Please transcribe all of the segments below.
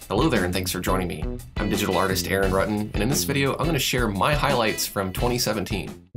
Hello there and thanks for joining me. I'm digital artist Aaron Rutten, and in this video I'm going to share my highlights from 2017.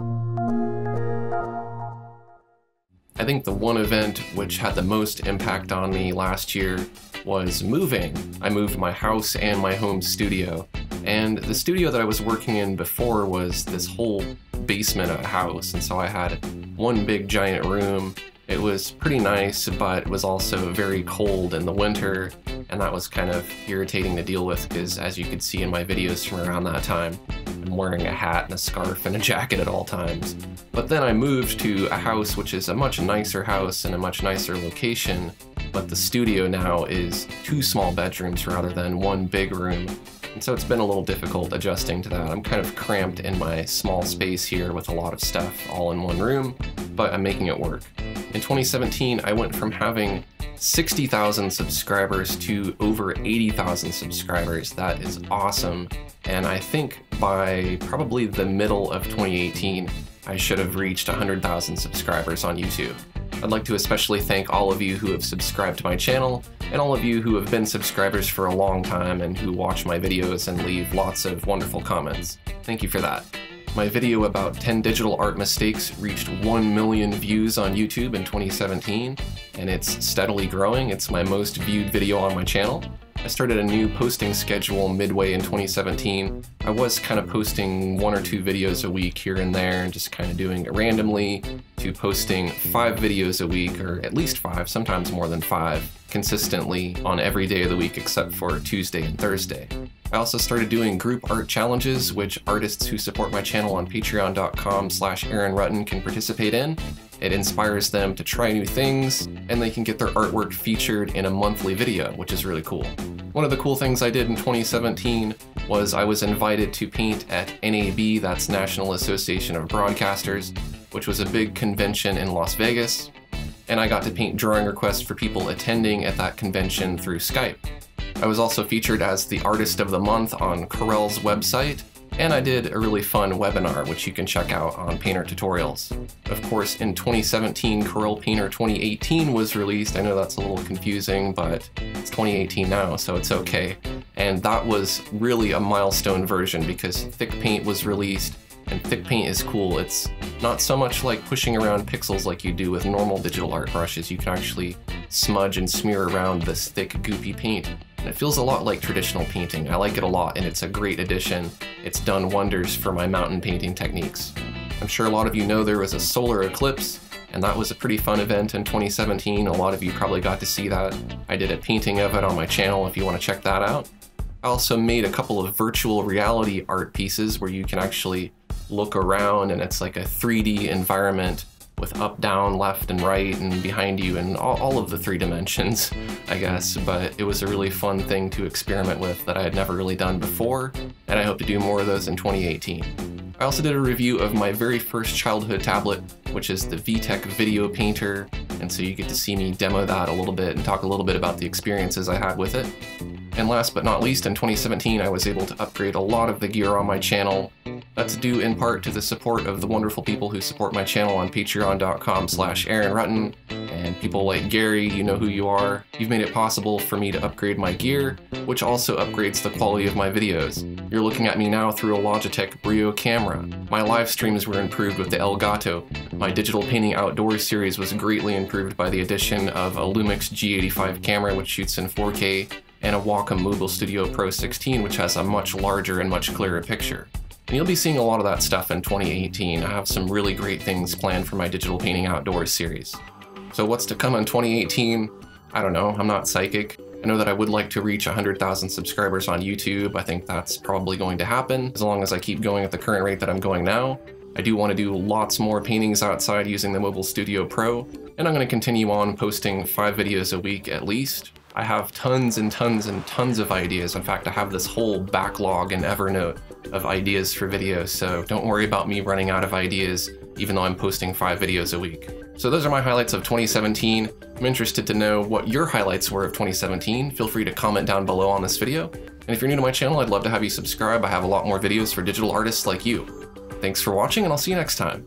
I think the one event which had the most impact on me last year was moving. I moved my house and my home studio, and the studio that I was working in before was this whole basement of a house, and so I had one big giant room. It was pretty nice, but it was also very cold in the winter, and that was kind of irritating to deal with because, as you could see in my videos from around that time, I'm wearing a hat and a scarf and a jacket at all times. But then I moved to a house which is a much nicer house and a much nicer location, but the studio now is 2 small bedrooms rather than 1 big room. And so it's been a little difficult adjusting to that. I'm kind of cramped in my small space here with a lot of stuff all in one room, but I'm making it work. In 2017, I went from having 60,000 subscribers to over 80,000 subscribers. That is awesome. And I think by probably the middle of 2018, I should have reached 100,000 subscribers on YouTube. I'd like to especially thank all of you who have subscribed to my channel, and all of you who have been subscribers for a long time and who watch my videos and leave lots of wonderful comments. Thank you for that. My video about 10 digital art mistakes reached 1 million views on YouTube in 2017, and it's steadily growing. It's my most viewed video on my channel. I started a new posting schedule midway in 2017. I was kind of posting 1 or 2 videos a week here and there and just kind of doing it randomly, to posting 5 videos a week, or at least 5, sometimes more than 5, consistently on every day of the week except for Tuesday and Thursday. I also started doing group art challenges, which artists who support my channel on patreon.com/AaronRutten can participate in. It inspires them to try new things, and they can get their artwork featured in a monthly video, which is really cool. One of the cool things I did in 2017 was I was invited to paint at NAB, that's National Association of Broadcasters, which was a big convention in Las Vegas, and I got to paint drawing requests for people attending at that convention through Skype. I was also featured as the Artist of the Month on Corel's website, and I did a really fun webinar, which you can check out on Painter Tutorials. Of course, in 2017, Corel Painter 2018 was released. I know that's a little confusing, but it's 2018 now, so it's okay. And that was really a milestone version because Thick Paint was released, and Thick Paint is cool. It's not so much like pushing around pixels like you do with normal digital art brushes. You can actually smudge and smear around this thick, goopy paint. And it feels a lot like traditional painting. I like it a lot, and it's a great addition. It's done wonders for my mountain painting techniques. I'm sure a lot of you know there was a solar eclipse, and that was a pretty fun event in 2017. A lot of you probably got to see that. I did a painting of it on my channel if you want to check that out. I also made a couple of virtual reality art pieces where you can actually look around, and it's like a 3D environment with up, down, left, and right, and behind you, and all of the 3 dimensions, I guess. But it was a really fun thing to experiment with that I had never really done before, and I hope to do more of those in 2018. I also did a review of my very first childhood tablet, which is the VTech Video Painter, and so you get to see me demo that a little bit and talk a little bit about the experiences I had with it. And last but not least, in 2017, I was able to upgrade a lot of the gear on my channel. That's due in part to the support of the wonderful people who support my channel on patreon.com/AaronRutten, and people like Gary, you know who you are. You've made it possible for me to upgrade my gear, which also upgrades the quality of my videos. You're looking at me now through a Logitech Brio camera. My live streams were improved with the Elgato. My digital painting outdoors series was greatly improved by the addition of a Lumix G85 camera, which shoots in 4K, and a Wacom Mobile Studio Pro 16, which has a much larger and much clearer picture. And you'll be seeing a lot of that stuff in 2018. I have some really great things planned for my digital painting outdoors series. So what's to come in 2018? I don't know, I'm not psychic. I know that I would like to reach 100,000 subscribers on YouTube. I think that's probably going to happen as long as I keep going at the current rate that I'm going now. I do want to do lots more paintings outside using the Mobile Studio Pro, and I'm going to continue on posting 5 videos a week at least. I have tons and tons and tons of ideas. In fact, I have this whole backlog in Evernote of ideas for videos, so don't worry about me running out of ideas, even though I'm posting 5 videos a week. So those are my highlights of 2017. I'm interested to know what your highlights were of 2017. Feel free to comment down below on this video. And if you're new to my channel, I'd love to have you subscribe. I have a lot more videos for digital artists like you. Thanks for watching, and I'll see you next time.